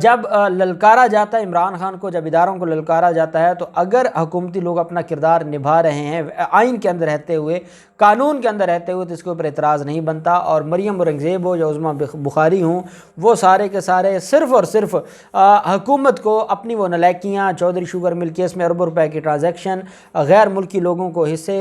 جب للکارا جاتا ہے عمران خان کو، جب اداروں کو للکارا جاتا ہے، تو اگر حکومتی لوگ اپنا کردار نبھا رہے ہیں آئین کے اندر رہتے ہوئے، قانون کے اندر رہتے ہوئے، تو اس کے اوپر اعتراض نہیں بنتا۔ اور مریم اورنگزیب ہو یا عظمیٰ بخاری ہوں، وہ سارے کے سارے صرف اور صرف حکومت کو اپنی وہ نلائکیاں، چودھری شوگر مل کیس میں اربوں روپے کی ٹرانزیکشن، غیر ملکی لوگوں کو حصے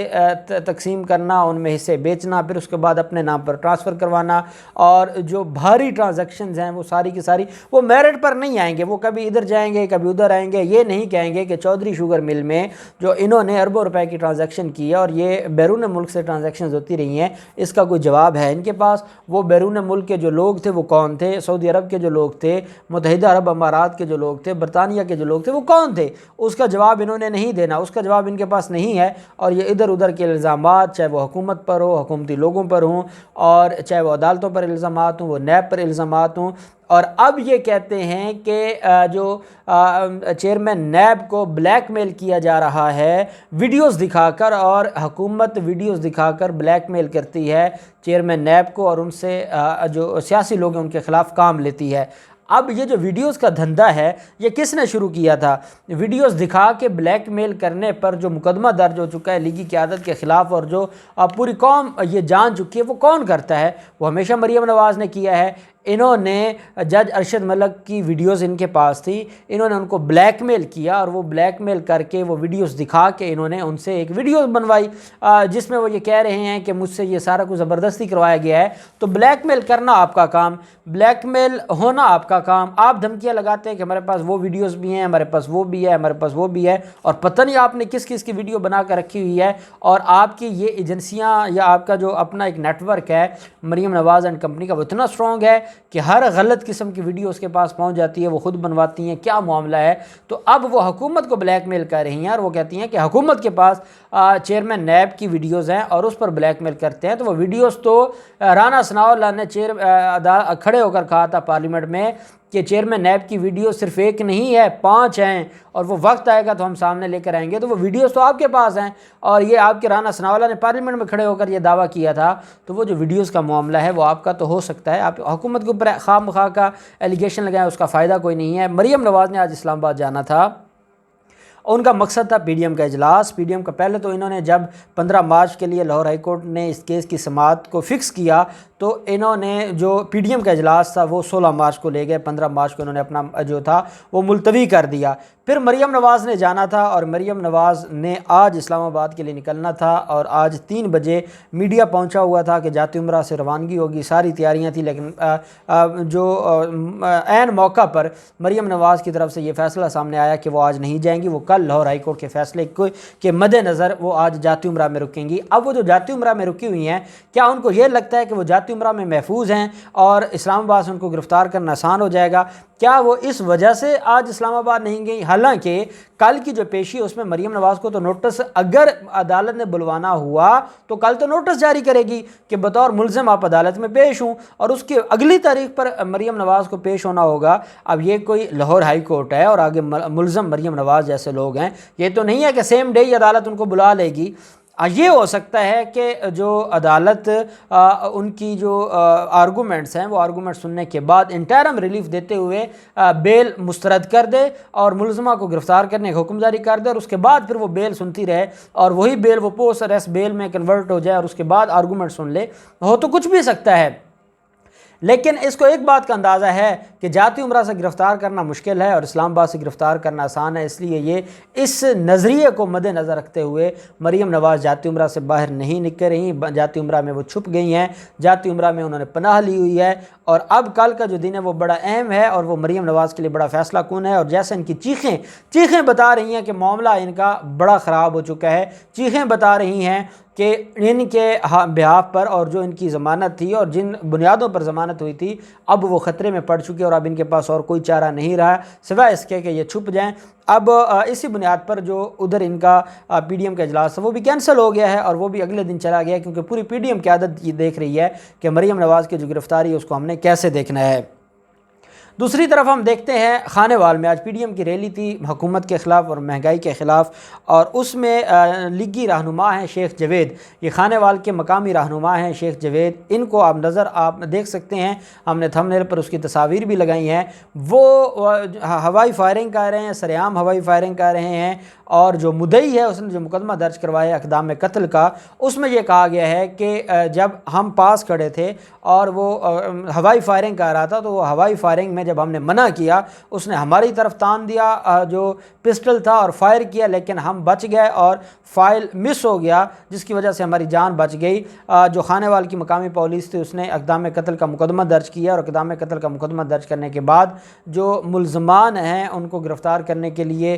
تقسیم کرنا، ان میں حصے بیچنا، پھر اس کے بعد اپنے نام پر ٹرانسفر کروانا، اور جو بھاری ٹرانزیکشنز ہیں وہ ساری کی ساری وہ میرٹ پر نہیں آئیں گے، وہ کبھی ادھر جائیں گے کبھی ادھر آئیں گے، یہ نہیں کہیں گے کہ چودھری شوگر مل میں جو انہوں نے اربوں روپے کی ٹرانزیکشن کی ہے اور یہ بیرون ملک سے ٹرانزیکشنز ہوتی رہی ہیں، اس کا کوئی جواب ہے ان کے پاس؟ وہ بیرون ملک کے جو لوگ تھے وہ کون تھے؟ سعودی عرب کے جو لوگ تھے، متحدہ عرب امارات کے جو لوگ تھے، برطانیہ کے جو لوگ تھے، وہ کون تھے؟ اس کا جواب انہوں نے نہیں دینا، اس کا جواب ان کے پاس نہیں ہے۔ اور یہ ادھر ادھر کے الزامات، چاہے وہ حکومت پر ہو، حکومتی لوگوں پر ہوں، اور چاہے وہ عدالتوں پر الزامات ہوں، وہ نیب پر الزامات ہوں، اور اب یہ کہتے ہیں کہ جو چیئرمین نیب کو بلیک میل کیا جا رہا ہے ویڈیوز دکھا کر، اور حکومت ویڈیوز دکھا کر بلیک میل کرتی ہے چیئرمین نیب کو، اور ان سے جو سیاسی لوگ ہیں ان کے خلاف کام لیتی ہے۔ اب یہ جو ویڈیوز کا دھندا ہے یہ کس نے شروع کیا تھا؟ ویڈیوز دکھا کے بلیک میل کرنے پر جو مقدمہ درج ہو چکا ہے لیگی قیادت کے خلاف، اور جو پوری قوم یہ جان چکی ہے، وہ کون کرتا ہے؟ وہ ہمیشہ مریم نواز نے کیا ہے۔ انہوں نے جج ارشد ملک کی ویڈیوز ان کے پاس تھی، انہوں نے ان کو بلیک میل کیا، اور وہ بلیک میل کر کے وہ ویڈیوز دکھا کے انہوں نے ان سے ایک ویڈیوز بنوائی جس میں وہ یہ کہہ رہے ہیں کہ مجھ سے یہ سارا کچھ زبردستی کروایا گیا ہے۔ تو بلیک میل کرنا آپ کا کام، بلیک میل ہونا آپ کا کام، آپ دھمکیاں لگاتے ہیں کہ ہمارے پاس وہ ویڈیوز بھی ہیں، ہمارے پاس وہ بھی ہے، ہمارے پاس وہ بھی ہے، اور پتہ نہیں آپ نے کس کس کی ویڈیو بنا کر رکھی ہوئی ہے، اور آپ کی یہ ایجنسیاں یا آپ کا جو اپنا ایک نیٹ ورک ہے مریم نواز اینڈ کمپنی کا، وہ اتنا اسٹرانگ ہے کہ ہر غلط قسم کی ویڈیو اس کے پاس پہنچ جاتی ہے، وہ خود بنواتی ہیں، کیا معاملہ ہے۔ تو اب وہ حکومت کو بلیک میل کر رہی ہیں، اور وہ کہتی ہیں کہ حکومت کے پاس چیئرمین نیب کی ویڈیوز ہیں اور اس پر بلیک میل کرتے ہیں۔ تو وہ ویڈیوز تو رانا ثناءاللہ نے کھڑے ہو کر کہا تھا پارلیمنٹ میں کہ چیئرمین نیب کی ویڈیو صرف ایک نہیں ہے، 5 ہیں، اور وہ وقت آئے گا تو ہم سامنے لے کر آئیں گے۔ تو وہ ویڈیوز تو آپ کے پاس ہیں، اور یہ آپ کے رانا ثناءاللہ نے پارلیمنٹ میں کھڑے ہو کر یہ دعویٰ کیا تھا، تو وہ جو ویڈیوز کا معاملہ ہے وہ آپ کا تو ہو سکتا ہے، آپ حکومت کے اوپر خواہ مخواہ کا ایلیگیشن لگائیں، اس کا فائدہ کوئی نہیں ہے۔ مریم نواز نے آج اسلام آباد جانا تھا، ان کا مقصد تھا پی ڈی ایم کا اجلاس۔ پی ڈی ایم کا پہلے تو انہوں نے جب 15 مارچ کے لیے لاہور ہائی کورٹ نے اس کیس کی سماعت کو فکس کیا، تو انہوں نے جو پی ڈی ایم کا اجلاس تھا وہ 16 مارچ کو لے گئے، 15 مارچ کو انہوں نے اپنا جو تھا وہ ملتوی کر دیا۔ پھر مریم نواز نے جانا تھا، اور مریم نواز نے آج اسلام آباد کے لیے نکلنا تھا، اور آج 3 بجے میڈیا پہنچا ہوا تھا کہ جاتی عمرہ سے روانگی ہوگی، ساری تیاریاں تھیں، لیکن جو عین موقع پر مریم نواز کی طرف سے یہ فیصلہ سامنے آیا کہ وہ آج نہیں جائیں گی، وہ کل لاہور ہائی کورٹ کے فیصلے کے مد نظر وہ آج جاتی عمرہ میں رکیں گی۔ اب وہ جو جاتی عمرہ میں رکی ہوئی ہیں، کیا ان کو یہ لگتا ہے کہ وہ جاتی عمرہ میں محفوظ ہیں اور اسلام آباد سے ان کو گرفتار کرنا آسان ہو جائے گا؟ کیا وہ اس وجہ سے آج اسلام آباد نہیں گئی؟ حالانکہ کل کی جو پیشی ہے اس میں مریم نواز کو تو نوٹس، اگر عدالت نے بلوانا ہوا تو کل تو نوٹس جاری کرے گی کہ بطور ملزم آپ عدالت میں پیش ہوں، اور اس کی اگلی تاریخ پر مریم نواز کو پیش ہونا ہوگا۔ اب یہ کوئی لاہور ہائی کورٹ ہے اور آگے ملزم مریم نواز جیسے لوگ ہیں، یہ تو نہیں ہے کہ سیم ڈے ہی عدالت ان کو بلا لے گی۔ یہ ہو سکتا ہے کہ جو عدالت ان کی جو آرگومنٹس ہیں وہ آرگومنٹ سننے کے بعد انٹرم ریلیف دیتے ہوئے بیل مسترد کر دے اور ملزمہ کو گرفتار کرنے کا حکم جاری کر دے، اور اس کے بعد پھر وہ بیل سنتی رہے، اور وہی بیل وہ پوسٹ اریسٹ بیل میں کنورٹ ہو جائے، اور اس کے بعد آرگومنٹ سن لے۔ ہو تو کچھ بھی سکتا ہے، لیکن اس کو ایک بات کا اندازہ ہے کہ جاتی عمرہ سے گرفتار کرنا مشکل ہے اور اسلام آباد سے گرفتار کرنا آسان ہے، اس لیے یہ اس نظریے کو مد نظر رکھتے ہوئے مریم نواز جاتی عمرہ سے باہر نہیں نکل رہی، جاتی عمرہ میں وہ چھپ گئی ہیں، جاتی عمرہ میں انہوں نے پناہ لی ہوئی ہے، اور اب کل کا جو دن ہے وہ بڑا اہم ہے، اور وہ مریم نواز کے لیے بڑا فیصلہ کن ہے۔ اور جیسے ان کی چیخیں بتا رہی ہیں کہ معاملہ ان کا بڑا خراب ہو چکا ہے، چیخیں بتا رہی ہیں کہ ان کے بہاف پر اور جو ان کی ضمانت تھی اور جن بنیادوں پر ضمانت ہوئی تھی اب وہ خطرے میں پڑ چکی، اور اب ان کے پاس اور کوئی چارہ نہیں رہا سوائے اس کے کہ یہ چھپ جائیں۔ اب اسی بنیاد پر جو ادھر ان کا پی ڈی ایم کا اجلاس ہے وہ بھی کینسل ہو گیا ہے، اور وہ بھی اگلے دن چلا گیا، کیونکہ پوری پی ڈی ایم قیادت یہ دیکھ رہی ہے کہ مریم نواز کی جو گرفتاری ہے اس کو ہم نے کیسے دیکھنا ہے۔ دوسری طرف ہم دیکھتے ہیں خانیوال میں آج پی ڈی ایم کی ریلی تھی حکومت کے خلاف اور مہنگائی کے خلاف، اور اس میں لیگی رہنما ہیں شیخ جوید، یہ خانیوال کے مقامی رہنما ہیں شیخ جوید، ان کو آپ دیکھ سکتے ہیں، ہم نے تھمبنیل پر اس کی تصاویر بھی لگائی ہیں، وہ ہوائی فائرنگ کر رہے ہیں، سرعام ہوائی فائرنگ کر رہے ہیں، اور جو مدعی ہے اس نے جو مقدمہ درج کروایا اقدام قتل کا، اس میں یہ کہا گیا ہے کہ جب ہم پاس کھڑے تھے اور وہ ہوائی فائرنگ کر رہا تھا تو وہ ہوائی فائرنگ میں جب ہم نے منع کیا اس نے ہماری طرف تان دیا جو پسٹل تھا اور فائر کیا، لیکن ہم بچ گئے اور فائل مس ہو گیا جس کی وجہ سے ہماری جان بچ گئی۔ جو خانیوال کی مقامی پولیس تھی اس نے اقدام قتل کا مقدمہ درج کیا، اور اقدام قتل کا مقدمہ درج کرنے کے بعد جو ملزمان ہیں ان کو گرفتار کرنے کے لیے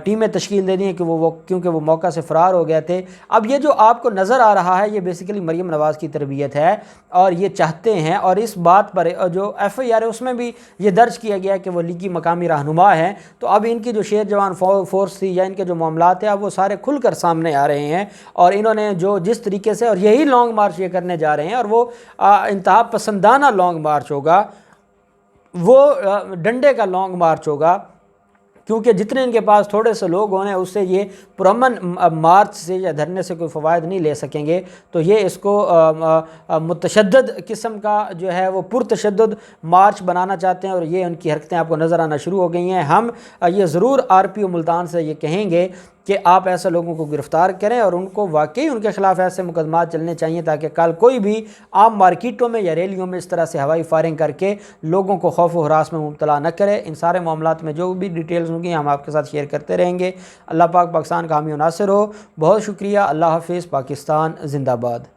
ٹیمیں تشکیل دے دی ہیں کہ کیونکہ وہ موقع سے فرار ہو گئے تھے۔ اب یہ جو آپ کو نظر آ رہا ہے یہ بیسیکلی مریم نواز کی تربیت ہے، اور یہ چاہتے ہیں، اور اس بات پر جو ایف آئی آر ہے اس میں بھی یہ درج کیا گیا کہ وہ لیگی مقامی رہنما ہیں، تو اب ان کی جو شیر جوان فورس تھی یا ان کے جو معاملات ہیں اب وہ سارے کھل کر سامنے آ رہے ہیں، اور انہوں نے جس طریقے سے، اور یہی لانگ مارچ یہ کرنے جا رہے ہیں، اور وہ انتہا پسندانہ لانگ مارچ ہوگا، وہ ڈنڈے کا لانگ مارچ ہوگا، کیونکہ جتنے ان کے پاس تھوڑے سے لوگ ہونے اس سے یہ پرامن مارچ سے یا دھرنے سے کوئی فوائد نہیں لے سکیں گے، تو یہ اس کو متشدد قسم کا جو ہے وہ پرتشدد مارچ بنانا چاہتے ہیں، اور یہ ان کی حرکتیں آپ کو نظر آنا شروع ہو گئی ہیں۔ ہم یہ ضرور آر پی او ملتان سے یہ کہیں گے کہ آپ ایسے لوگوں کو گرفتار کریں، اور ان کو واقعی ان کے خلاف ایسے مقدمات چلنے چاہیے تاکہ کل کوئی بھی عام مارکیٹوں میں یا ریلیوں میں اس طرح سے ہوائی فائرنگ کر کے لوگوں کو خوف و ہراس میں مبتلا نہ کرے۔ ان سارے معاملات میں جو بھی ڈیٹیلز ہوں گی ہم آپ کے ساتھ شیئر کرتے رہیں گے۔ اللہ پاک پاکستان کا حامی و ناصر ہو۔ بہت شکریہ۔ اللہ حافظ۔ پاکستان زندہ باد۔